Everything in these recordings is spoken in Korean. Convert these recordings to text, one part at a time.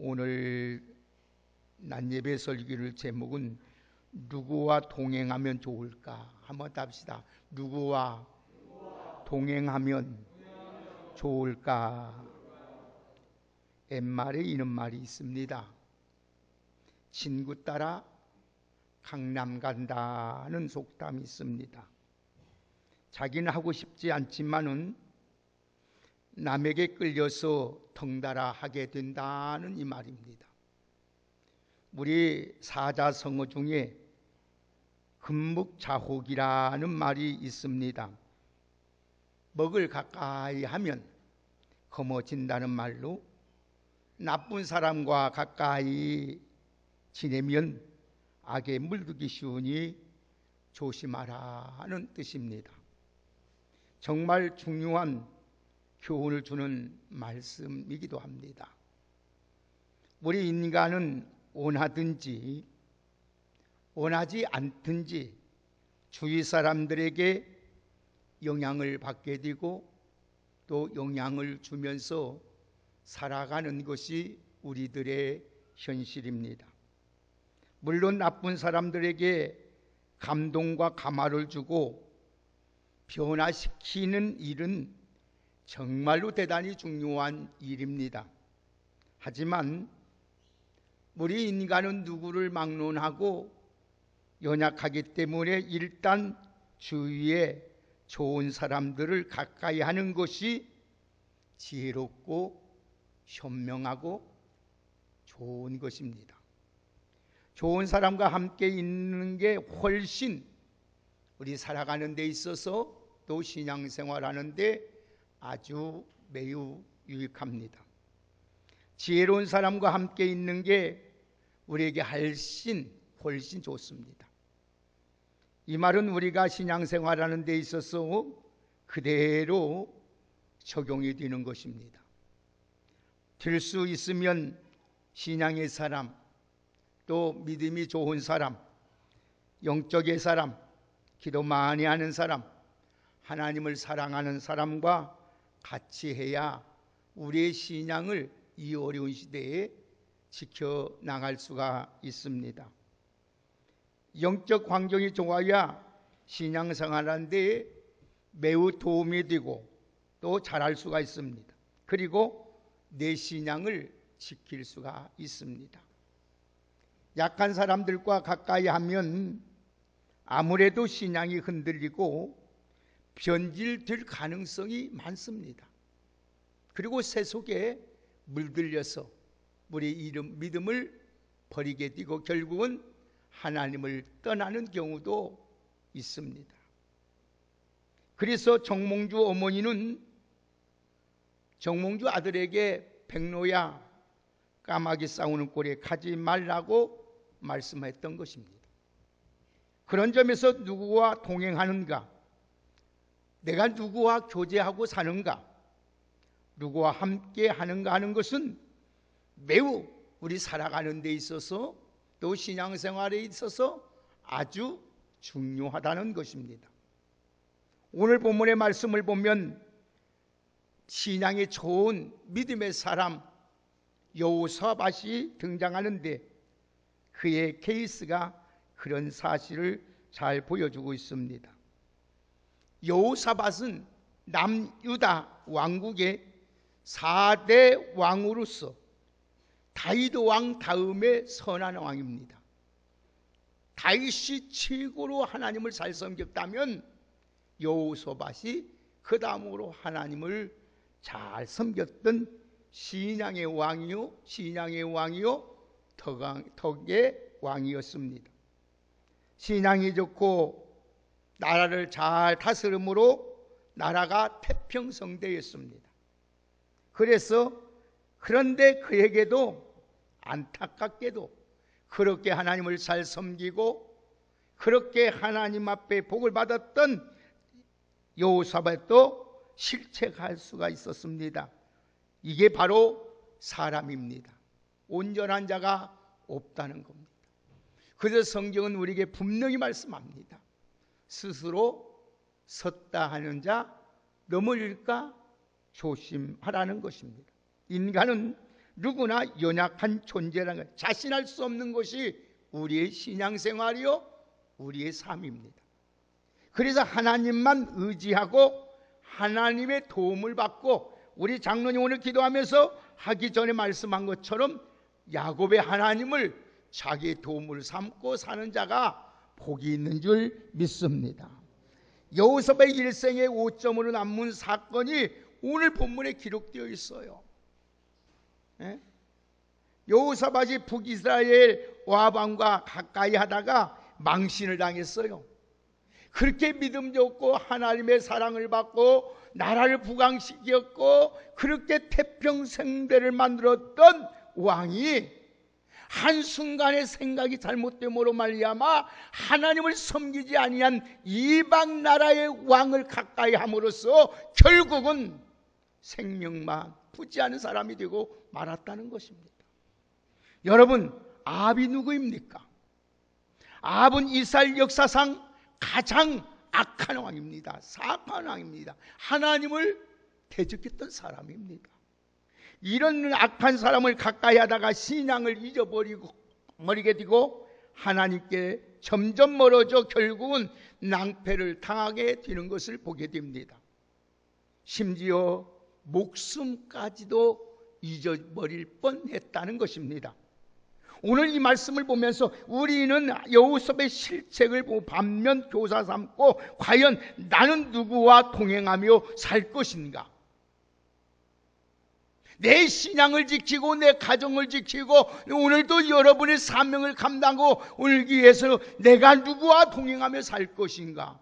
오늘 낮예배 설교를 제목은 누구와 동행하면 좋을까? 한번 답시다. 누구와 동행하면 좋을까? 옛말에 이런 말이 있습니다. 친구 따라 강남 간다는 속담이 있습니다. 자기는 하고 싶지 않지만은 남에게 끌려서 덩달아 하게 된다는 이 말입니다. 우리 사자성어 중에 금묵자혹이라는 말이 있습니다. 먹을 가까이 하면 검어진다는 말로 나쁜 사람과 가까이 지내면 악에 물들기 쉬우니 조심하라 하는 뜻입니다. 정말 중요한 교훈을 주는 말씀이기도 합니다. 우리 인간은 원하든지 원하지 않든지 주위 사람들에게 영향을 받게 되고 또 영향을 주면서 살아가는 것이 우리들의 현실입니다. 물론 나쁜 사람들에게 감동과 감화를 주고 변화시키는 일은 정말로 대단히 중요한 일입니다. 하지만 우리 인간은 누구를 막론하고 연약하기 때문에 일단 주위에 좋은 사람들을 가까이 하는 것이 지혜롭고 현명하고 좋은 것입니다. 좋은 사람과 함께 있는 게 훨씬 우리 살아가는 데 있어서 또 신앙생활하는 데 아주 매우 유익합니다. 지혜로운 사람과 함께 있는 게 우리에게 훨씬 좋습니다. 이 말은 우리가 신앙생활하는 데 있어서 그대로 적용이 되는 것입니다. 될 수 있으면 신앙의 사람, 또 믿음이 좋은 사람, 영적의 사람, 기도 많이 하는 사람, 하나님을 사랑하는 사람과 같이 해야 우리의 신앙을 이 어려운 시대에 지켜나갈 수가 있습니다. 영적 환경이 좋아야 신앙생활하는 데 매우 도움이 되고 또 잘할 수가 있습니다. 그리고 내 신앙을 지킬 수가 있습니다. 약한 사람들과 가까이 하면 아무래도 신앙이 흔들리고 변질될 가능성이 많습니다. 그리고 세속에 물들려서 우리 믿음을 버리게 되고 결국은 하나님을 떠나는 경우도 있습니다. 그래서 정몽주 어머니는 정몽주 아들에게 백로야 까마귀 싸우는 꼴에 가지 말라고 말씀했던 것입니다. 그런 점에서 누구와 동행하는가, 내가 누구와 교제하고 사는가, 누구와 함께 하는가 하는 것은 매우 우리 살아가는 데 있어서 또 신앙생활에 있어서 아주 중요하다는 것입니다. 오늘 본문의 말씀을 보면 신앙이 좋은 믿음의 사람 여호사밧이 등장하는데 그의 케이스가 그런 사실을 잘 보여주고 있습니다. 여호사밧은 남유다 왕국의 4대 왕으로서 다윗 왕 다음에 선한 왕입니다. 다윗이 최고로 하나님을 잘 섬겼다면 여호사밧이 그 다음으로 하나님을 잘 섬겼던 신앙의 왕이요 덕의 왕이었습니다. 신앙이 좋고 나라를 잘 다스림으로 나라가 태평성대였습니다. 그런데 그에게도 안타깝게도 그렇게 하나님을 잘 섬기고 그렇게 하나님 앞에 복을 받았던 여호사밧도 실책할 수가 있었습니다. 이게 바로 사람입니다. 온전한 자가 없다는 겁니다. 그래서 성경은 우리에게 분명히 말씀합니다. 스스로 섰다 하는 자 넘어질까 조심하라는 것입니다. 인간은 누구나 연약한 존재라는 것, 자신할 수 없는 것이 우리의 신앙생활이요 우리의 삶입니다. 그래서 하나님만 의지하고 하나님의 도움을 받고, 우리 장로님 오늘 기도하면서 하기 전에 말씀한 것처럼 야곱의 하나님을 자기의 도움을 삼고 사는 자가 복이 있는 줄 믿습니다. 여호사밧의 일생의 오점으로 남은 사건이 오늘 본문에 기록되어 있어요. 여호사밧이 북이스라엘 와방과 가까이 하다가 망신을 당했어요. 그렇게 믿음 좋고 하나님의 사랑을 받고 나라를 부강시켰고 그렇게 태평성대를 만들었던 왕이 한순간의 생각이 잘못됨으로 말미암아 하나님을 섬기지 아니한 이방 나라의 왕을 가까이 함으로써 결국은 생명만 붙지 않은 사람이 되고 말았다는 것입니다. 여러분, 아합이 누구입니까? 아합은 이스라엘 역사상 가장 악한 왕입니다. 사악한 왕입니다. 하나님을 대적했던 사람입니다. 이런 악한 사람을 가까이 하다가 신앙을 잊어버리게 되고 하나님께 점점 멀어져 결국은 낭패를 당하게 되는 것을 보게 됩니다. 심지어 목숨까지도 잊어버릴 뻔했다는 것입니다. 오늘 이 말씀을 보면서 우리는 여호사밧의 실책을 보고 반면 교사 삼고 과연 나는 누구와 동행하며 살 것인가? 내 신앙을 지키고 내 가정을 지키고 오늘도 여러분의 사명을 감당하고 울기 위해서 내가 누구와 동행하며 살 것인가?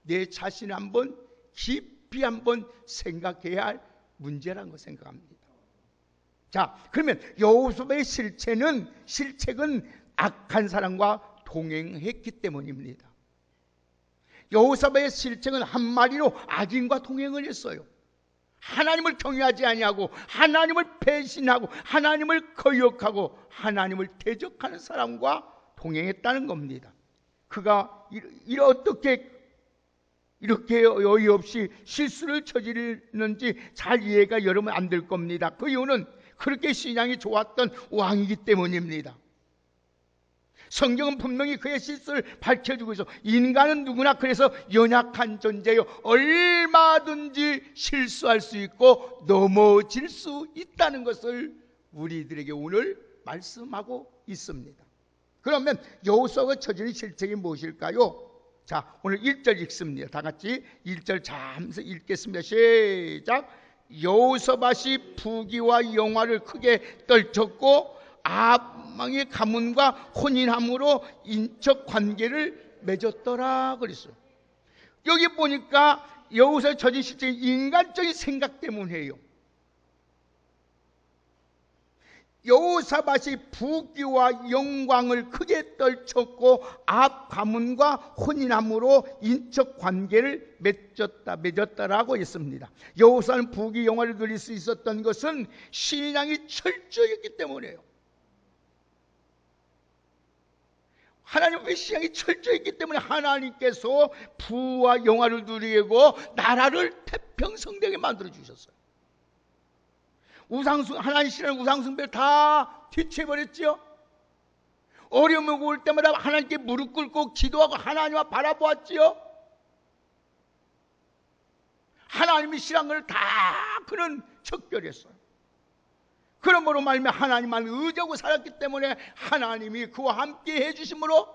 내 자신 한번 깊이 한번 생각해야 할 문제라는 거 생각합니다. 자, 그러면 여호사밧의 실책은 악한 사람과 동행했기 때문입니다. 여호사밧의 실책은 한마디로 악인과 동행을 했어요. 하나님을 경외하지 아니하고 하나님을 배신하고 하나님을 거역하고 하나님을 대적하는 사람과 동행했다는 겁니다. 그가 어떻게 이렇게 어이없이 실수를 저지르는지 잘 이해가 여러분 안 될 겁니다. 그 이유는 그렇게 신앙이 좋았던 왕이기 때문입니다. 성경은 분명히 그의 실수를 밝혀주고 있어. 인간은 누구나 그래서 연약한 존재요, 얼마든지 실수할 수 있고 넘어질 수 있다는 것을 우리들에게 오늘 말씀하고 있습니다. 그러면 여호사밧이 저지른 실책이 무엇일까요? 자, 오늘 1절 읽습니다. 다 같이 1절 잠시 읽겠습니다. 시작. 여호사밧이 부귀와 영화를 크게 떨쳤고 아합 왕의 가문과 혼인함으로 인적 관계를 맺었더라 그랬어요. 여기 보니까 여호사밧이 저진 실책이 인간적인 생각 때문이에요. 여호사밧이 부귀와 영광을 크게 떨쳤고 아합 가문과 혼인함으로 인적 관계를 맺었다라고 했습니다. 여호사밧은 부귀 영화를 누릴 수 있었던 것은 신앙이 철저했기 때문이에요. 하나님의 신앙이 철저했기 때문에 하나님께서 부와 영화를 누리고 나라를 태평성대하게 만들어 주셨어요. 하나님 신앙 우상숭배를 다 뒤쳐버렸죠. 어려움이 올 때마다 하나님께 무릎 꿇고 기도하고 하나님을 바라보았지요. 하나님의 신앙을 다 그는 척결했어요. 그러므로 말미암아 하나님만 의지하고 살았기 때문에 하나님이 그와 함께 해주심으로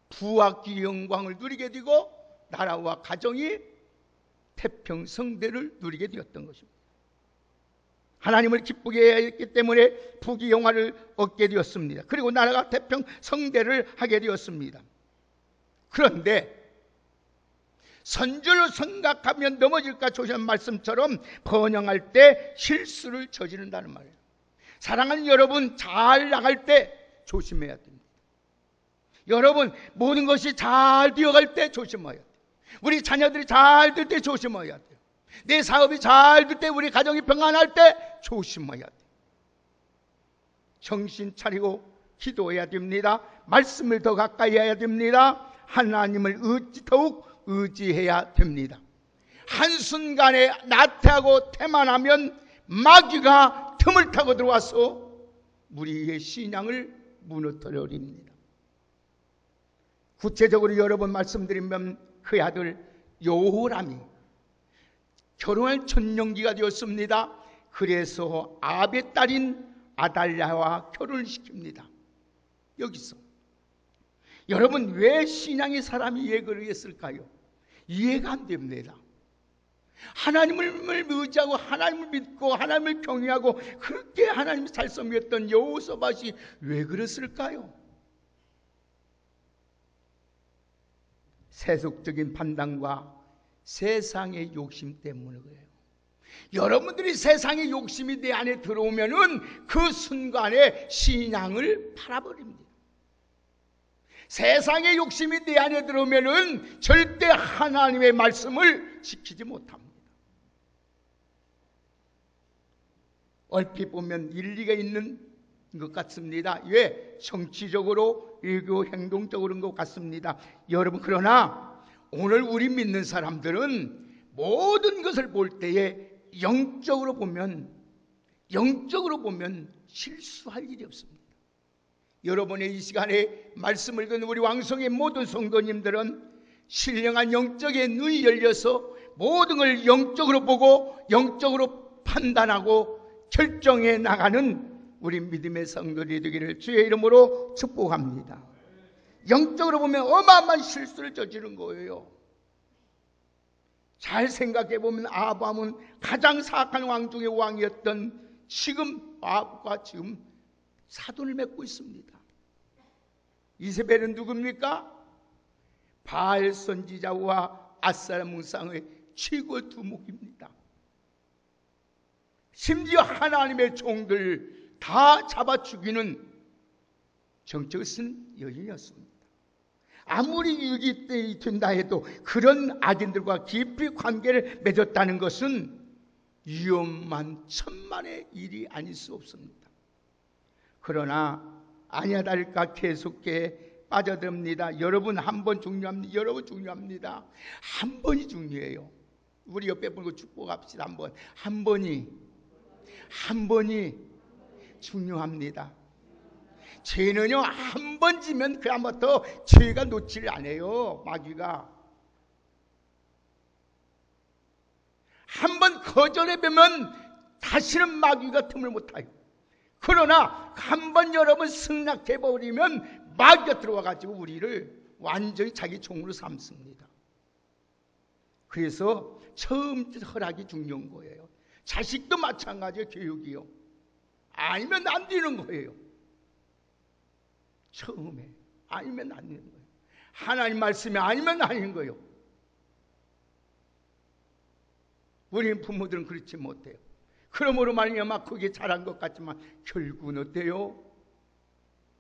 부와 귀 영광을 누리게 되고 나라와 가정이 태평성대를 누리게 되었던 것입니다. 하나님을 기쁘게 했기 때문에 부귀 영화를 얻게 되었습니다. 그리고 나라가 태평성대를 하게 되었습니다. 그런데 선줄로 생각하면 넘어질까 조심한 말씀처럼 번영할 때 실수를 저지른다는 말이에요. 사랑하는 여러분, 잘 나갈 때 조심해야 됩니다. 여러분, 모든 것이 잘 되어갈 때 조심해야 돼요. 우리 자녀들이 잘 될 때 조심해야 돼요. 내 사업이 잘 될 때, 우리 가정이 평안할 때 조심해야 돼요. 정신 차리고 기도해야 됩니다. 말씀을 더 가까이 해야 됩니다. 하나님을 더욱 의지해야 됩니다. 한순간에 나태하고 태만하면 마귀가 틈을 타고 들어와서 우리의 신앙을 무너뜨려 버립니다. 구체적으로 여러 번 말씀드리면 그 아들 요호람이 결혼할 천년기가 되었습니다. 그래서 아합의 딸인 아달랴와 결혼을 시킵니다. 여기서 여러분, 왜 신앙의 사람이 그러게 했을까요? 이해가 안 됩니다. 하나님을 의지하고 하나님을 믿고 하나님을 경외하고 그렇게 하나님을 잘 섬겼던 여호사밧이 왜 그랬을까요? 세속적인 판단과 세상의 욕심 때문에 그래요. 여러분들이 세상의 욕심이 내 안에 들어오면은 그 순간에 신앙을 팔아버립니다. 세상의 욕심이 내 안에 들어오면은 절대 하나님의 말씀을 지키지 못합니다. 얼핏 보면 일리가 있는 것 같습니다. 왜? 정치적으로, 외교 행동적으로 것 같습니다. 여러분, 그러나 오늘 우리 믿는 사람들은 모든 것을 볼 때에 영적으로 보면 실수할 일이 없습니다. 여러분의 이 시간에 말씀을 듣는 우리 왕성의 모든 성도님들은 신령한 영적의 눈이 열려서 모든 걸 영적으로 보고 영적으로 판단하고 결정해 나가는 우리 믿음의 성도들이 되기를 주의 이름으로 축복합니다. 영적으로 보면 어마어마한 실수를 저지른 거예요. 잘 생각해 보면 아합은 가장 사악한 왕 중의 왕이었던 지금 아합과 지금 사돈을 맺고 있습니다. 이세벨은 누굽니까? 바알 선지자와 아사람 무상의 최고 두목입니다. 심지어 하나님의 종들 다 잡아 죽이는 정책을 쓴 여인이었습니다. 아무리 유익이 된다 해도 그런 악인들과 깊이 관계를 맺었다는 것은 위험한 천만의 일이 아닐 수 없습니다. 그러나 아니야 다를까 계속해 빠져듭니다. 여러분, 한 번 중요합니다. 여러분 중요합니다. 한 번이 중요해요. 우리 옆에 보고 축복합시다. 한 번이 중요합니다. 죄는요, 한 번 지면 그다음부터 죄가 놓지를 않아요. 마귀가 한 번 거절해보면 다시는 마귀가 틈을 못해요. 그러나 한 번 여러분 승낙해버리면 마귀가 들어와가지고 우리를 완전히 자기 종으로 삼습니다. 그래서 처음 허락이 중요한 거예요. 자식도 마찬가지예요. 교육이요. 아니면 안 되는 거예요. 처음에 아니면 안 되는 거예요. 하나님 말씀이 아니면 아닌 거예요. 우리 부모들은 그렇지 못해요. 그러므로 말미암아 그게 잘한 것 같지만 결국은 어때요?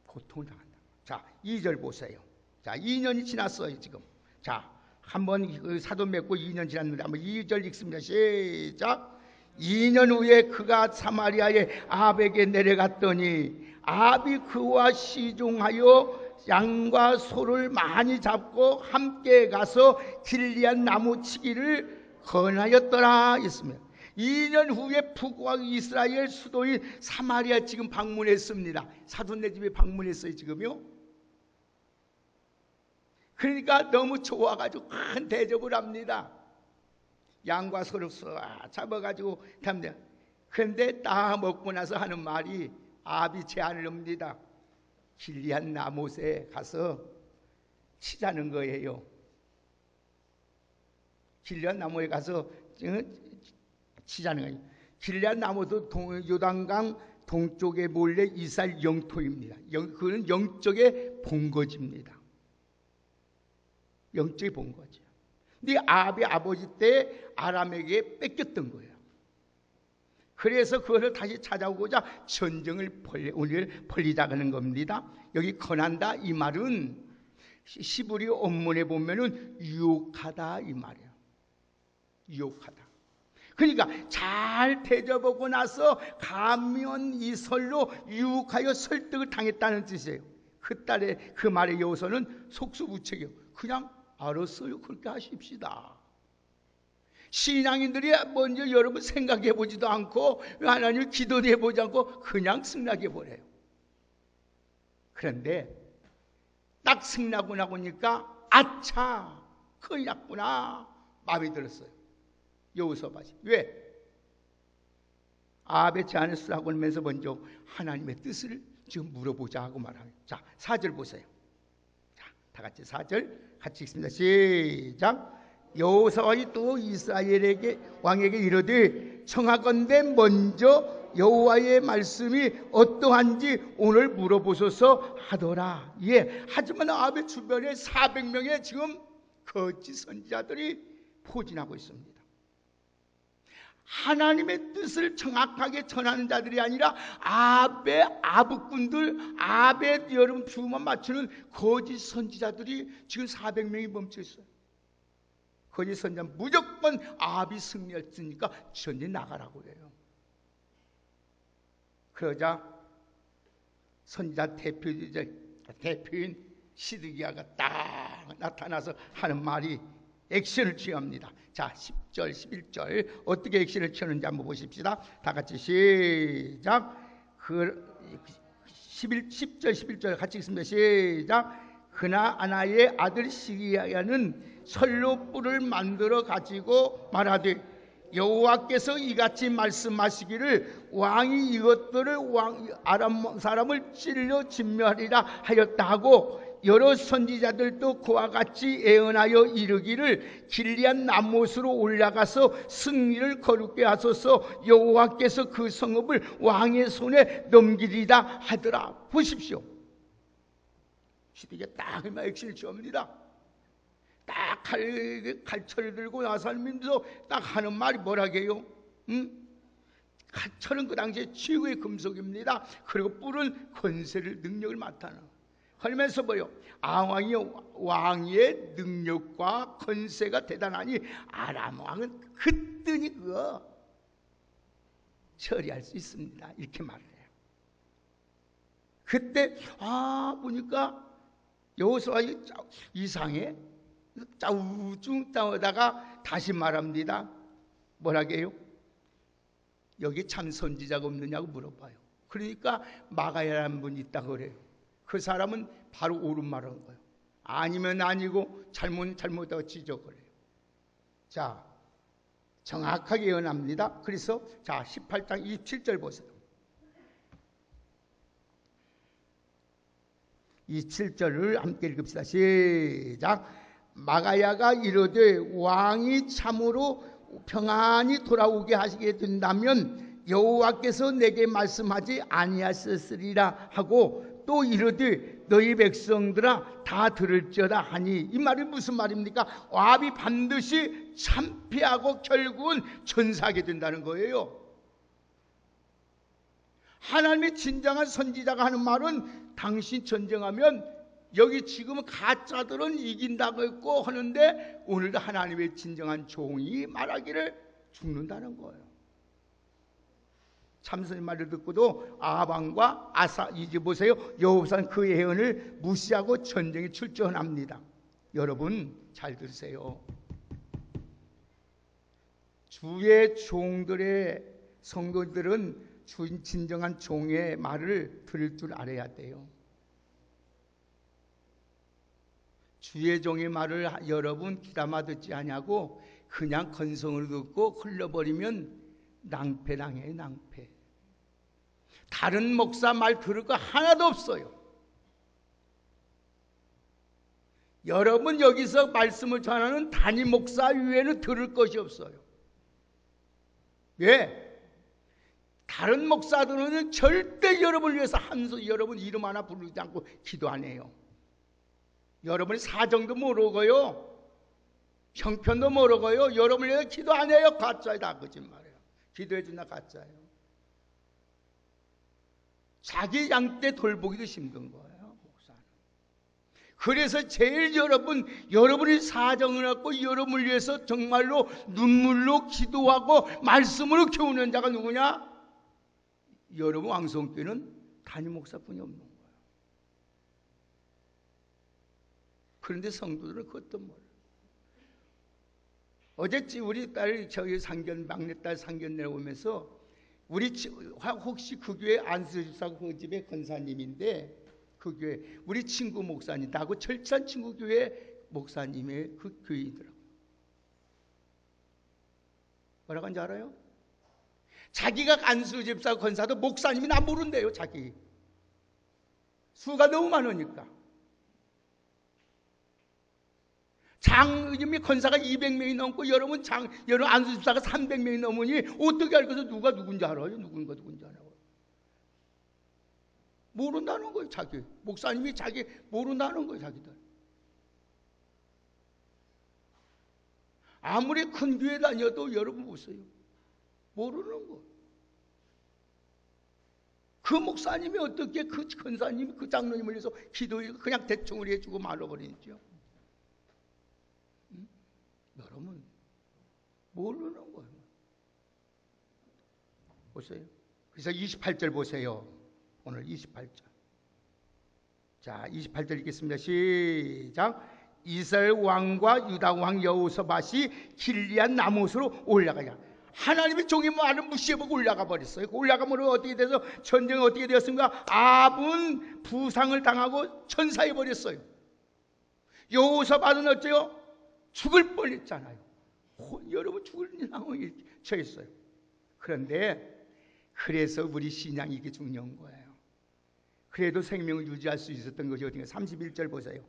고통을 당한다. 자, 2절 보세요. 자, 2년이 지났어요 지금. 자, 한번 사돈 맺고 2년 지났는데 한번 2절 읽습니다. 시작. 2년 후에 그가 사마리아의 아합에게 내려갔더니 아합이 그와 시종하여 양과 소를 많이 잡고 함께 가서 길리안 나무치기를 권하였더라 했습니다. 2년 후에 북왕 이스라엘 수도인 사마리아 지금 방문했습니다. 사돈네 집에 방문했어요 지금요. 그러니까 너무 좋아가지고 큰 대접을 합니다. 양과 소를 잡아가지고 갑니다. 그런데 다 먹고 나서 하는 말이 아합이 제안을 합니다. 길리안 나못에 가서 치자는 거예요. 길리안 나무에 가서 치자는 거예요. 길리안 나무도 요단강 동쪽에 몰래 이스라엘 영토입니다. 그건 영적의 본거지입니다. 영적의 본거지. 근데 아합의 아버지 때 아람에게 뺏겼던 거예요. 그래서 그것을 다시 찾아오고자 전쟁을 벌리자는 겁니다. 여기 권한다 이 말은 시브리 원문에 보면은 유혹하다 이 말이에요. 유혹하다. 그러니까 잘 대접하고 나서 가면 이설로 유혹하여 설득을 당했다는 뜻이에요. 그 딸의 그 말의 요소는 속수무책이에요. 그냥 알았어요. 그렇게 하십시다. 신앙인들이 먼저 여러분 생각해 보지도 않고 하나님을 기도도 해보지 않고 그냥 승낙해 버려요. 그런데 딱 승낙하고 나니까 아차 큰일 났구나 마음이 들었어요. 여호사밧이. 왜? 아합의 제안을 수락하고 면서 먼저 하나님의 뜻을 지금 물어보자 하고 말합니다. 자, 4절 보세요. 자, 다 같이 4절 같이 읽습니다. 시작. 여호사밧이 또 이스라엘에게 왕에게 이르되 청하건대 먼저 여호와의 말씀이 어떠한지 오늘 물어보소서 하더라. 예. 하지만 아합의 주변에 400명의 지금 거짓 선지자들이 포진하고 있습니다. 하나님의 뜻을 정확하게 전하는 자들이 아니라 아합의 아부꾼들, 아합의 여러분 주만 맞추는 거짓 선지자들이 지금 400명이 멈춰 있어요. 거짓 선지자 무조건 아합이 승리했으니까 전쟁 나가라고 해요. 그러자 선지자 대표인 시드기야가 딱 나타나서 하는 말이 액션을 취합니다. 자, 10절, 11절 어떻게 액션을 취하는지 한번 보십시다. 다 같이 시작. 10절, 11절 같이 읽습니다. 시작. 그나 아나의 아들 시기야는 설로 뿔을 만들어 가지고 말하되 여호와께서 이같이 말씀하시기를 왕이 이것들을 아람 사람을 찔러 진멸하리라 하였다 하고 여러 선지자들도 그와 같이 예언하여 이르기를 길리앗 나못으로 올라가서 승리를 거룩게 하소서 여호와께서 그 성읍을 왕의 손에 넘기리라 하더라. 보십시오. 시대가 딱 액션을 취합니다. 딱 칼철을 들고 나사님도 딱 하는 말이 뭐라게요? 칼철은 그 당시에 최고의 금속입니다. 그리고 뿔은 권세를 능력을 나타나. 그러면서 뭐요? 왕의 능력과 권세가 대단하니 아람 왕은 그때니 그거 처리할 수 있습니다. 이렇게 말해요. 그때 보니까 여호수아가 이상해. 짜우중 따오다가 다시 말합니다. 뭐라게요? 여기 참 선지자가 없느냐고 물어봐요. 그러니까 마가야라는 분이 있다고 그래요. 그 사람은 바로 옳은 말을 한 거예요. 아니면 아니고 잘못하고 지적을 해요. 자, 정확하게 예언합니다. 그래서 자 18장 27절 보세요. 27절을 함께 읽읍시다. 시작. 마가야가 이르되 왕이 참으로 평안히 돌아오게 하시게 된다면 여호와께서 내게 말씀하지 아니하셨으리라 하고 또 이르되 너희 백성들아 다 들을지어다 하니 이 말이 무슨 말입니까? 아합이 반드시 참패하고 결국은 전사하게 된다는 거예요. 하나님의 진정한 선지자가 하는 말은 당신 전쟁하면 여기 지금 가짜들은 이긴다고 했고 하는데 오늘도 하나님의 진정한 종이 말하기를 죽는다는 거예요. 참선의 말을 듣고도 아방과 아사 이제 보세요. 여호사는 그 예언을 무시하고 전쟁에 출전합니다. 여러분 잘 들으세요. 주의 종들의 성도들은 주 진정한 종의 말을 들을 줄 알아야 돼요. 주의 종의 말을 여러분 귀담아 듣지 아니하고 그냥 건성을 듣고 흘러버리면 낭패당해요. 낭패. 다른 목사 말 들을 거 하나도 없어요. 여러분 여기서 말씀을 전하는 단임 목사 외에는 들을 것이 없어요. 왜? 다른 목사들은 절대 여러분을 위해서 여러분 이름 하나 부르지 않고 기도 안 해요. 여러분의 사정도 모르고요. 형편도 모르고요. 여러분을 위해서 기도 안 해요. 가짜예요. 다 거짓말이에요. 기도해 준다 가짜예요. 자기 양떼 돌보기도 힘든 거예요. 목사는. 그래서 제일 여러분이 사정을 갖고 여러분을 위해서 정말로 눈물로 기도하고 말씀으로 키우는 자가 누구냐? 여러분 왕성교회는 담임 목사뿐이 없는 거예요. 그런데 성도들은 그것도 몰라요. 어제 우리 딸 저기 막내딸 상견 내려오면서 혹시 그 교회 안수집사 그 집의 권사님인데 그 교회 우리 친구 목사님 나하고 철저한 친구 교회 목사님의 그 교회이더라고요. 뭐라고 하는지 알아요? 자기가 안수집사 권사도 목사님이 나 모른대요. 자기 수가 너무 많으니까. 장님이 권사가 200명이 넘고 여러분 안수집사가 300명이 넘으니 어떻게 알고서 누가 누군지 알아요? 누군지 알아요? 모른다는 거예요. 자기 목사님이 자기 모른다는 거예요. 자기들 아무리 큰 교회 다녀도 여러분 보세요. 모르는 거. 그 목사님이 어떻게 그 권사님이 그 장로님을 위해서 기도해 그냥 대충 해주고 말아버리죠. 여러분 모르는 거예요. 보세요. 그래서 28절 보세요. 오늘 28절. 자, 28절 읽겠습니다. 시작. 이스라엘 왕과 유다 왕 여호사밧이 길리앗 나못으로 올라가자. 하나님의 종이 말을 무시해보고 올라가 버렸어요. 올라가면 어떻게 돼서 전쟁이 어떻게 되었습니까? 아분 부상을 당하고 전사해 버렸어요. 여호사밧은 어째요? 죽을 뻔했잖아요. 여러분 죽을 상황에 처했어요. 그런데 그래서 우리 신앙이 이게 중요한 거예요. 그래도 생명을 유지할 수 있었던 것이 어딘가 31절 보세요.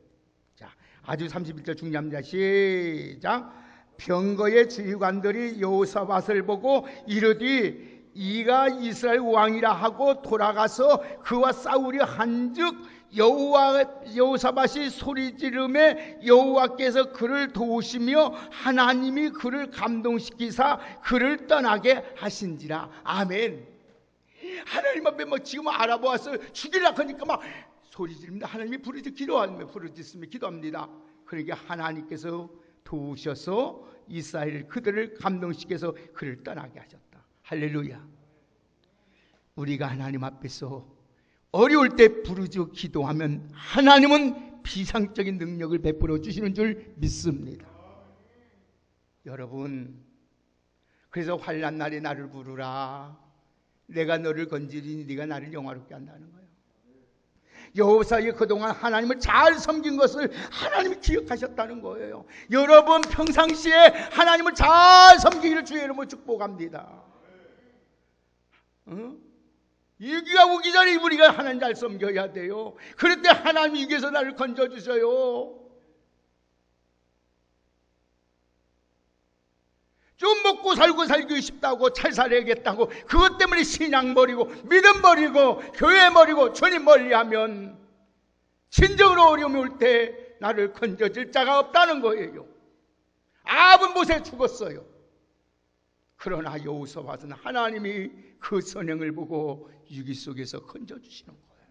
자, 아주 31절 중요합니다. 시작. 병거의 지휘관들이 여호사밧을 보고 이르되 이가 이스라엘 왕이라 하고 돌아가서 그와 싸우려 한즉 여호사밧이 소리 지르매 여호와께서 그를 도우시며 하나님이 그를 감동시키사 그를 떠나게 하신지라. 아멘. 하나님 앞에 막 지금 알아보았어요. 죽이려고 하니까 막 소리 지릅니다. 하나님이 부르짖으며 기도합니다. 그러니까 하나님께서 도우셔서 이스라엘 그들을 감동시켜서 그를 떠나게 하셨다. 할렐루야. 우리가 하나님 앞에서 어려울 때 부르짖어 기도하면 하나님은 비상적인 능력을 베풀어 주시는 줄 믿습니다. 여러분, 그래서 환난 날에 나를 부르라. 내가 너를 건지리니 네가 나를 영화롭게 한다는 거예요. 여호사이 그동안 하나님을 잘 섬긴 것을 하나님이 기억하셨다는 거예요. 여러분 평상시에 하나님을 잘 섬기기를 주의 이름으로 축복합니다. 위기가 오기 전에 우리가 하나님 잘 섬겨야 돼요. 그럴 때 하나님이 위기에서 나를 건져주셔요. 좀 먹고 살기 싶다고 잘 살아야겠다고 그것 때문에 신앙 버리고 믿음 버리고 교회 버리고 주님 멀리하면 진정으로 어려움이 올 때 나를 건져줄 자가 없다는 거예요. 아합은 못에 죽었어요. 그러나 여호사밧은 하나님이 그 선행을 보고 위기 속에서 건져주시는 거예요.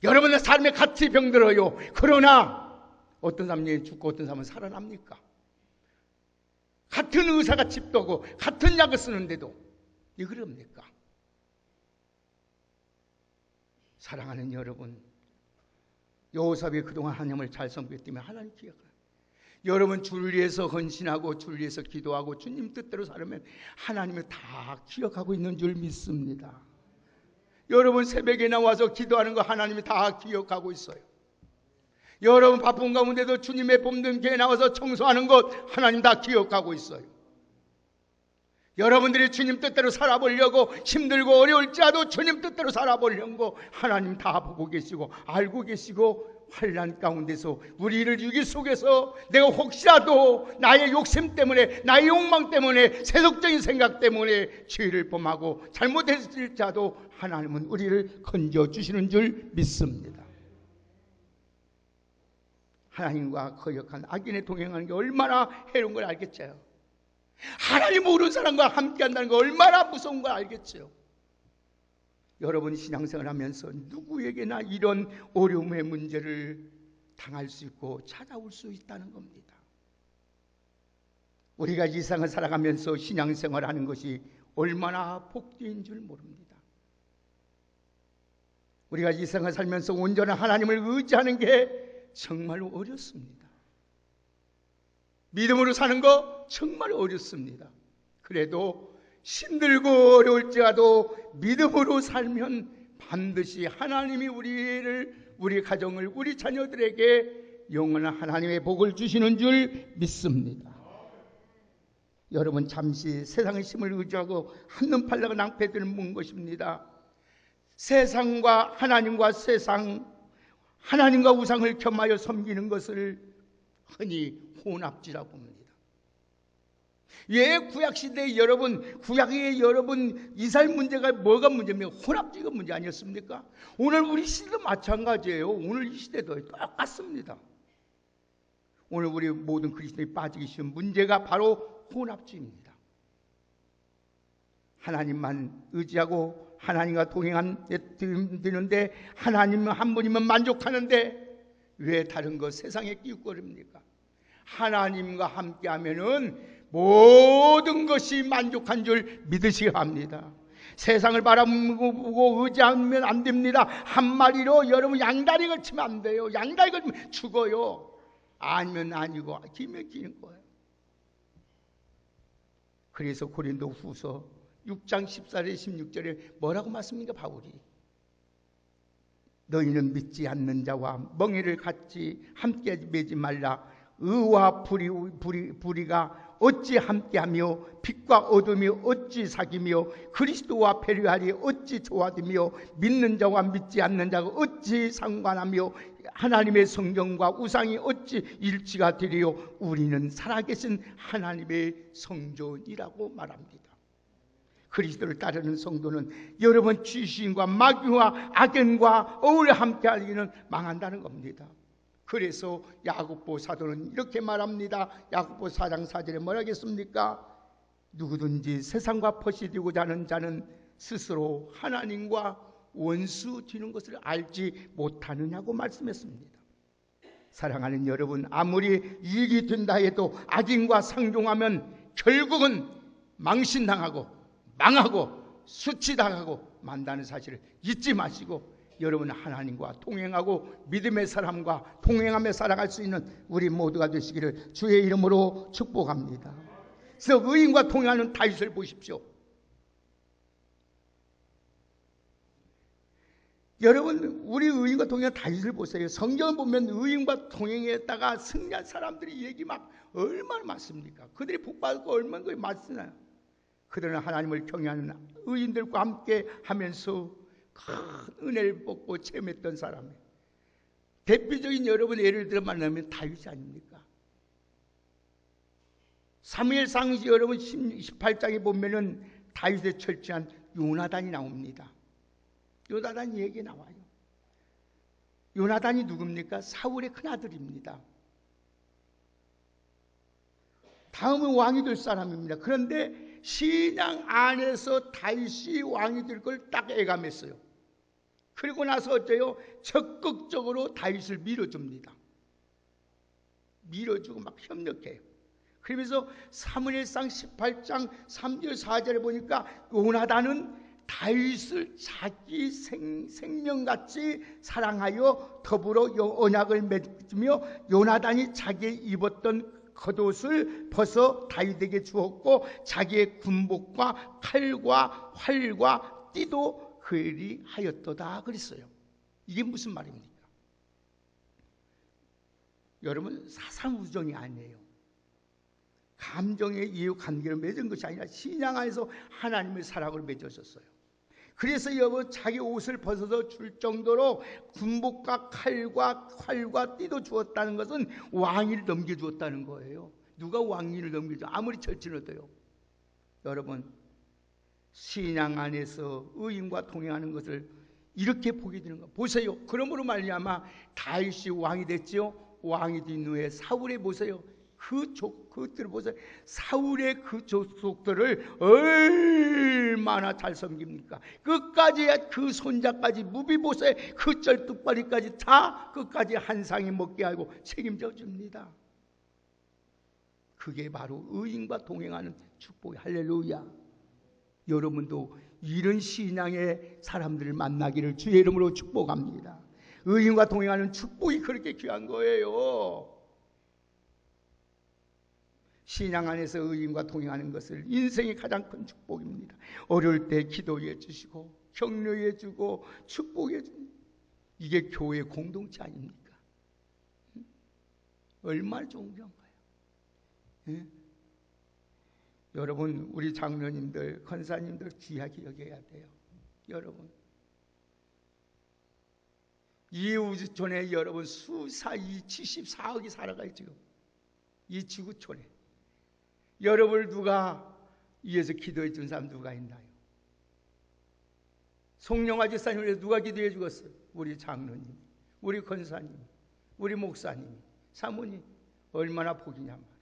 여러분의 삶에 같이 병들어요. 그러나 어떤 사람이 죽고 어떤 사람은 살아납니까? 같은 의사가 집도고 같은 약을 쓰는데도 왜 그럽니까? 사랑하는 여러분, 여호사밧이 그동안 하나님을 잘 섬겼기 때문에 하나님 기억해요. 여러분 주를 위해서 헌신하고 주를 위해서 기도하고 주님 뜻대로 살면 하나님을 다 기억하고 있는 줄 믿습니다. 여러분 새벽에 나와서 기도하는 거 하나님이 다 기억하고 있어요. 여러분 바쁜 가운데도 주님의 봄든 교회에 나와서 청소하는 것 하나님 다 기억하고 있어요. 여러분들이 주님 뜻대로 살아보려고 힘들고 어려울지라도 주님 뜻대로 살아보려고 하나님 다 보고 계시고 알고 계시고 환난 가운데서 우리를 위기 속에서 내가 혹시라도 나의 욕심 때문에 나의 욕망 때문에 세속적인 생각 때문에 죄를 범하고 잘못했을지라도 하나님은 우리를 건져주시는 줄 믿습니다. 하나님과 거역한 악인에 동행하는 게 얼마나 해로운 걸 알겠죠. 하나님 모르는 사람과 함께 한다는 거 얼마나 무서운 걸 알겠죠. 여러분이 신앙생활 하면서 누구에게나 이런 어려움의 문제를 당할 수 있고 찾아올 수 있다는 겁니다. 우리가 이 세상을 살아가면서 신앙생활 하는 것이 얼마나 복되인 줄 모릅니다. 우리가 이 세상을 살면서 온전한 하나님을 의지하는 게 정말로 어렵습니다. 믿음으로 사는 거 정말 어렵습니다. 그래도 힘들고 어려울지라도 믿음으로 살면 반드시 하나님이 우리 가정을, 우리 자녀들에게 영원한 하나님의 복을 주시는 줄 믿습니다. 여러분, 잠시 세상의 힘을 의지하고 한눈 팔다가 낭패들은 문 것입니다. 세상과 하나님과 하나님과 우상을 겸하여 섬기는 것을 흔히 혼합지라고 합니다. 왜 구약시대에 구약의 여러분 이스라엘 문제가 뭐가 문제입니까? 혼합지가 문제 아니었습니까? 오늘 우리 시대도 마찬가지예요. 오늘 이 시대도 똑같습니다. 오늘 우리 모든 그리스도인이 빠지기 쉬운 문제가 바로 혼합지입니다. 하나님만 의지하고 하나님과 동행되는데, 하나님 한 분이면 만족하는데 왜 다른 것 세상에 끼우거립니까? 하나님과 함께하면은 모든 것이 만족한 줄 믿으시기 합니다. 세상을 바라보고 의지하면 안 됩니다. 한마디로 여러분 양다리 걸치면 안 돼요. 양다리 걸치면 죽어요. 아니면 아니고 기맥히는 거예요. 그래서 고린도 후서 6장 14절 16절에 뭐라고 말씀입니까? 바울이 너희는 믿지 않는 자와 멍에를 같이 함께 매지 말라. 의와 불의가 어찌 함께하며 빛과 어둠이 어찌 사귀며 그리스도와 배려하리 어찌 조화되며 믿는 자와 믿지 않는 자가 어찌 상관하며 하나님의 성경과 우상이 어찌 일치가 되리요. 우리는 살아계신 하나님의 성전이라고 말합니다. 그리스도를 따르는 성도는 여러분 귀신과 마귀와 악연과 어울려 함께하기는 망한다는 겁니다. 그래서 야고보 사도는 이렇게 말합니다. 야고보 4장 4절에 뭐라 하겠습니까? 누구든지 세상과 벗이 되고자 하는 자는 스스로 하나님과 원수 되는 것을 알지 못하느냐고 말씀했습니다. 사랑하는 여러분, 아무리 이익이 된다 해도 악인과 상종하면 결국은 망신당하고 망하고 수치당하고 만다는 사실을 잊지 마시고, 여러분 하나님과 동행하고 믿음의 사람과 동행하며 살아갈 수 있는 우리 모두가 되시기를 주의 이름으로 축복합니다. 그래서 의인과 동행하는 다윗을 보십시오. 여러분, 우리 의인과 동행하는 다윗을 보세요. 성경을 보면 의인과 동행했다가 승리한 사람들이 얘기 막 얼마나 많습니까? 그들이 복받고 얼마나 많으나요? 그들은 하나님을 경외하는 의인들과 함께 하면서 큰 은혜를 받고 체험했던 사람이에요. 대표적인 여러분 예를 들어 만나면 다윗이 아닙니까? 사무엘상 여러분 18장에 보면은 다윗의 철저한 요나단이 나옵니다. 요나단 얘기 나와요. 요나단이 누굽니까? 사울의 큰아들입니다. 다음은 왕이 될 사람입니다. 그런데 신앙 안에서 다윗이 왕이 될 걸 딱 예감했어요. 그리고 나서 어때요? 적극적으로 다윗을 밀어줍니다. 밀어주고 막 협력해요. 그러면서 사무엘상 18장 3절 4절에 보니까 요나단은 다윗을 자기 생명같이 사랑하여 더불어 언약을 맺으며 요나단이 자기 입었던 겉옷을 벗어 다윗에게 주었고 자기의 군복과 칼과 활과 띠도 그리 하였도다 그랬어요. 이게 무슨 말입니까? 여러분, 사상 우정이 아니에요. 감정의 이유 관계를 맺은 것이 아니라 신앙 안에서 하나님의 사랑을 맺으셨어요. 그래서 여러분 자기 옷을 벗어서 줄 정도로 군복과 칼과 활과 띠도 주었다는 것은 왕위를 넘겨주었다는 거예요. 누가 왕위를 넘겨줘? 아무리 철진어도요. 여러분, 신앙 안에서 의인과 동행하는 것을 이렇게 보게 되는 거 보세요. 그러므로 말미암아 다윗이 왕이 됐지요. 왕이 된 후에 사울의 보세요. 그들을 보세요. 사울의 그 족속들을 얼마나 잘 섬깁니까? 끝까지 그 손자까지 무비보세 그 쩔뚝발이까지 다 끝까지 한 상에 먹게 하고 책임져 줍니다. 그게 바로 의인과 동행하는 축복이 할렐루야. 여러분도 이런 신앙의 사람들을 만나기를 주의 이름으로 축복합니다. 의인과 동행하는 축복이 그렇게 귀한 거예요. 신앙 안에서 의인과 동행하는 것을 인생의 가장 큰 축복입니다. 어려울 때 기도해 주시고 격려해 주고 축복해 주는 이게 교회 공동체 아닙니까? 얼마나 좋은 건가요? 예? 여러분, 우리 장로님들, 권사님들 귀하게 여겨야 돼요. 여러분, 이 우주촌에 여러분 수사이 74억이 살아가요. 지금 이 지구촌에 여러분을 누가 위해서 기도해 준 사람 누가 있나요? 송영아 집사님을 위해서 누가 기도해 주겠어요? 우리 장로님, 우리 권사님, 우리 목사님, 사모님. 얼마나 복이냐 말이에요.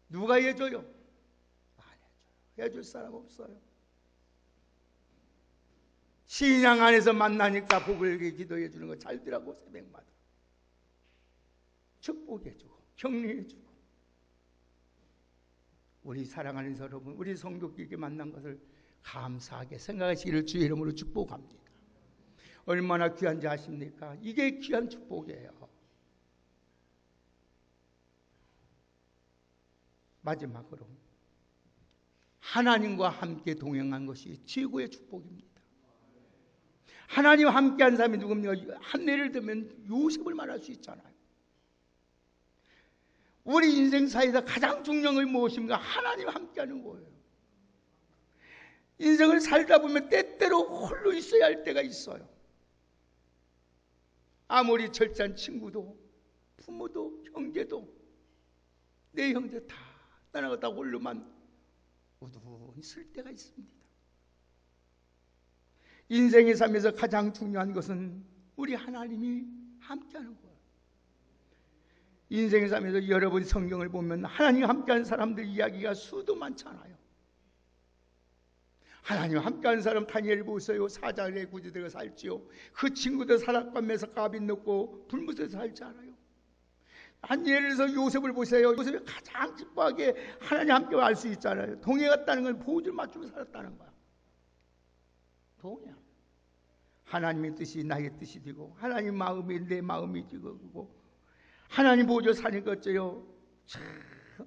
누가 해줘요? 안 해줘요. 해줄 사람 없어요. 신앙 안에서 만나니까 복을 기도해 주는 거 잘들라고 새벽마다 축복해 주고 격려해 주고. 우리 사랑하는 여러분, 우리 성도끼리 만난 것을 감사하게 생각하시기를 주의 이름으로 축복합니다. 얼마나 귀한지 아십니까? 이게 귀한 축복이에요. 마지막으로 하나님과 함께 동행한 것이 최고의 축복입니다. 하나님과 함께한 사람이 누굽니까? 한 예를 들면 요셉을 말할 수 있잖아요. 우리 인생 사이에서 가장 중요한 건 무엇입니까? 하나님과 함께하는 거예요. 인생을 살다 보면 때때로 홀로 있어야 할 때가 있어요. 아무리 절제한 친구도 부모도 형제도 내 형제 다 떠나갔다 홀로만 우두히 있을 때가 있습니다. 인생의 삶에서 가장 중요한 것은 우리 하나님이 함께하는 거예요. 인생의 삶에서 여러분 성경을 보면 하나님 함께하는 사람들 이야기가 수도 많잖아요. 하나님 함께하는 사람 다니엘 보세요. 사자의 구제대가 살지요. 그 친구들 사락관에서 가빈 넣고 불못에서 살지 않아요. 한 예를 들어서 요셉을 보세요. 요셉이 가장 기뻐하게 하나님 함께 알 수 있잖아요. 동행했다는 건 보호줄 맞추고 살았다는 거야. 동행. 하나님의 뜻이 나의 뜻이 되고 하나님 마음이 내 마음이 되고 하나님 보호줄 사는 것 어째요. 참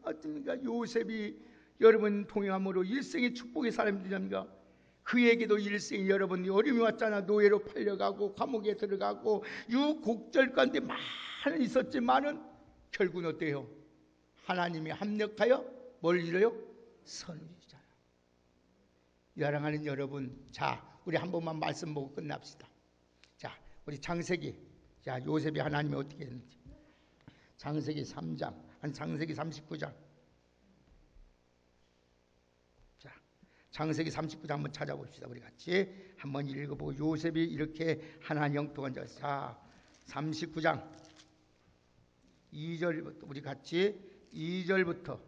어떻습니까? 요셉이 여러분 동행함으로 일생의 축복의 사람이 되십니까? 그에게도 일생이 여러분 어려움이 왔잖아. 노예로 팔려가고 감옥에 들어가고 유곡절 가운데 많은 있었지만은 결국은 어때요? 하나님이 합력하여 뭘 이뤄요? 선을 이루잖아요. 사랑하는 여러분, 자 우리 한 번만 말씀 보고 끝납시다. 자 우리 창세기, 자 요셉이 하나님이 어떻게 했는지 창세기 3장, 한 창세기 39장. 자 창세기 39장 한번 찾아봅시다. 우리 같이 한번 읽어보고 요셉이 이렇게 하나님 형통한 자. 자 39장 2절부터 우리 같이 2절부터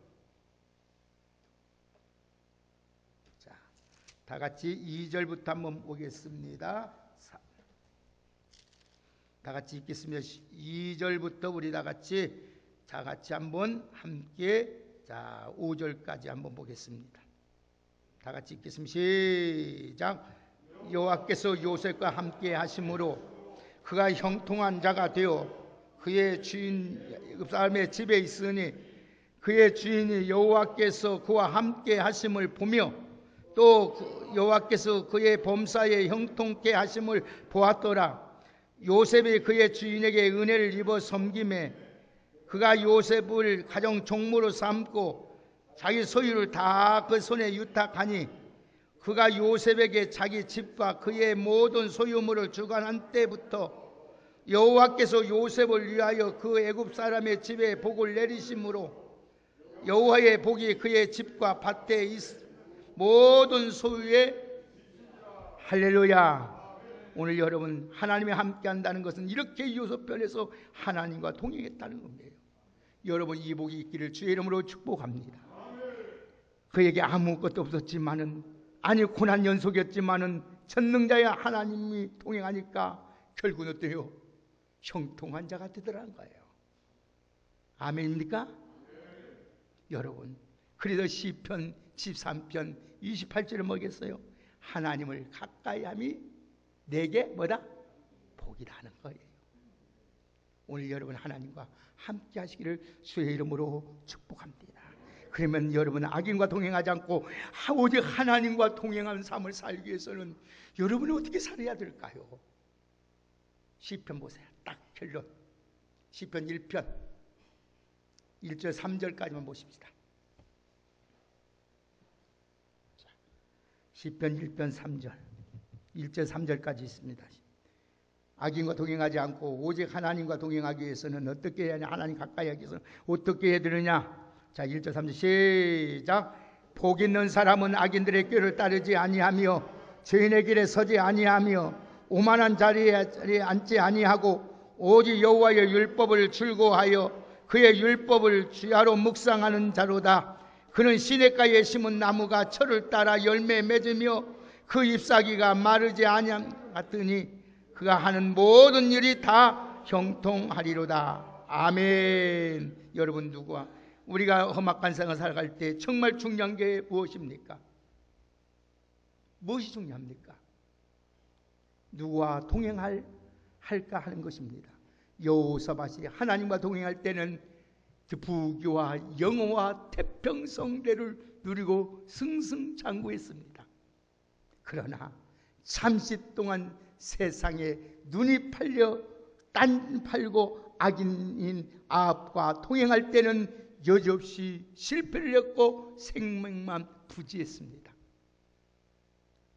자, 다 같이 2절부터 한번 보겠습니다. 다 같이 읽겠습니다. 2절부터 우리 다 같이 한번 함께 자 5절까지 한번 보겠습니다. 다 같이 읽겠습니다. 시작. 여호와께서 요셉과 함께 하심으로 그가 형통한 자가 되어 그의 주인 애굽 사람의 집에 있으니 그의 주인이 여호와께서 그와 함께 하심을 보며 또 여호와께서 그의 범사에 형통케 하심을 보았더라. 요셉이 그의 주인에게 은혜를 입어 섬김에 그가 요셉을 가정 종무로 삼고 자기 소유를 다 그 손에 유탁하니 그가 요셉에게 자기 집과 그의 모든 소유물을 주관한 때부터 여호와께서 요셉을 위하여 그 애굽 사람의 집에 복을 내리심으로 여호와의 복이 그의 집과 밭에 모든 소유에 할렐루야. 오늘 여러분 하나님이 함께 한다는 것은 이렇게 요셉편에서 하나님과 동행했다는 겁니다. 여러분 이 복이 있기를 주의 이름으로 축복합니다. 그에게 아무것도 없었지만은 아니 고난 연속이었지만은 전능자의 하나님이 동행하니까 결국은 어때요? 형통한 자가 되더라는 거예요. 아멘입니까? 여러분 그래서 시편 13편 28절에 뭐겠어요? 하나님을 가까이 함이 내게 뭐다? 복이라는 거예요. 오늘 여러분 하나님과 함께 하시기를 주의 이름으로 축복합니다. 그러면 여러분 악인과 동행하지 않고 오직 하나님과 동행하는 삶을 살기 위해서는 여러분은 어떻게 살아야 될까요? 시편 보세요. 딱 결론. 시편 1편 1절 3절까지만 보십시다. 시편 1편 3절 1절 3절까지 있습니다. 악인과 동행하지 않고 오직 하나님과 동행하기 위해서는 어떻게 해야 하냐? 하나님 가까이 하기 위해서는 어떻게 해야 되느냐? 자, 1절 3절 시작. 복 있는 사람은 악인들의 꾀를 따르지 아니하며 죄인의 길에 서지 아니하며 오만한 자리에 앉지 아니하고 오직 여호와의 율법을 즐거워하여 그의 율법을 주야로 묵상하는 자로다. 그는 시냇가에 심은 나무가 철을 따라 열매 맺으며 그 잎사귀가 마르지 아니하더니 그가 하는 모든 일이 다 형통하리로다. 아멘. 여러분, 누구와 우리가 험악한 생을 살아갈 때 정말 중요한 게 무엇입니까? 무엇이 중요합니까? 누구와 동행할까 하는 것입니다. 여호사밧이 하나님과 동행할 때는 부귀와 영화와 태평성대를 누리고 승승장구했습니다. 그러나 잠시 동안 세상에 눈이 팔려 딴 팔고 악인인 아합과 동행할 때는 여지없이 실패를 했고 생명만 부지했습니다.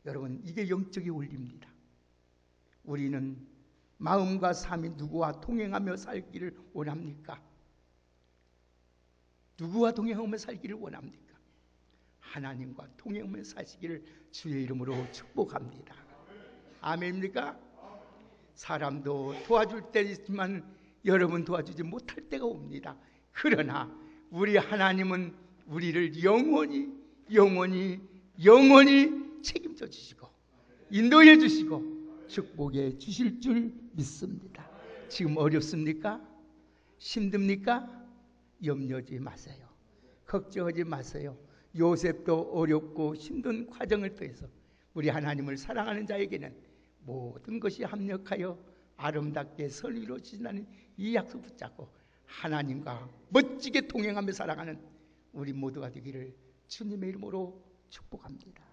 여러분, 이게 영적인 원리입니다. 우리는 마음과 삶이 누구와 동행하며 살기를 원합니까? 누구와 동행하며 살기를 원합니까? 하나님과 동행하며 사시기를 주의 이름으로 축복합니다. 아멘입니까? 사람도 도와줄 때 있지만 여러분 도와주지 못할 때가 옵니다. 그러나 우리 하나님은 우리를 영원히 책임져 주시고 인도해 주시고 축복해 주실 줄 믿습니다. 지금 어렵습니까? 힘듭니까? 염려하지 마세요. 걱정하지 마세요. 요셉도 어렵고 힘든 과정을 통해서 우리 하나님을 사랑하는 자에게는 모든 것이 합력하여 아름답게 선을 이루어지신다는 이 약속 붙잡고 하나님과 멋지게 동행하며 살아가는 우리 모두가 되기를 주님의 이름으로 축복합니다.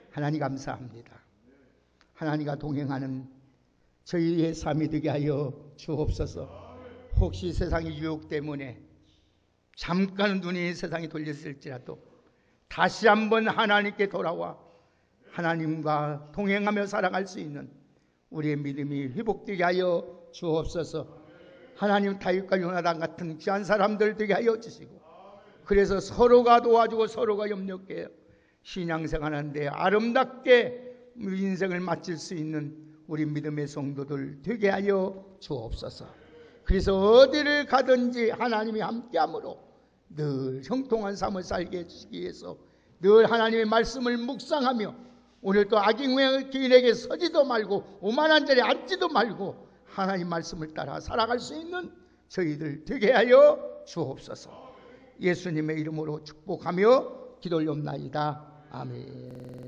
하나님 감사합니다. 하나님과 동행하는 저희의 삶이 되게 하여 주옵소서. 혹시 세상의 유혹 때문에 잠깐 눈이 세상에 돌렸을지라도 다시 한번 하나님께 돌아와 하나님과 동행하며 살아갈 수 있는 우리의 믿음이 회복되게 하여 주옵소서. 하나님 다윗과 요나단 같은 귀한 사람들 되게 하여 주시고 그래서 서로가 도와주고 서로가 협력해 신앙생활하는데 아름답게 인생을 마칠 수 있는 우리 믿음의 성도들 되게 하여 주옵소서. 그래서 어디를 가든지 하나님이 함께함으로 늘 형통한 삶을 살게 해주시기 위해서 늘 하나님의 말씀을 묵상하며 오늘 또 악인에게 서지도 말고 오만한 자리에 앉지도 말고 하나님 말씀을 따라 살아갈 수 있는 저희들 되게 하여 주옵소서. 예수님의 이름으로 축복하며 기도를 옵나이다. 아멘.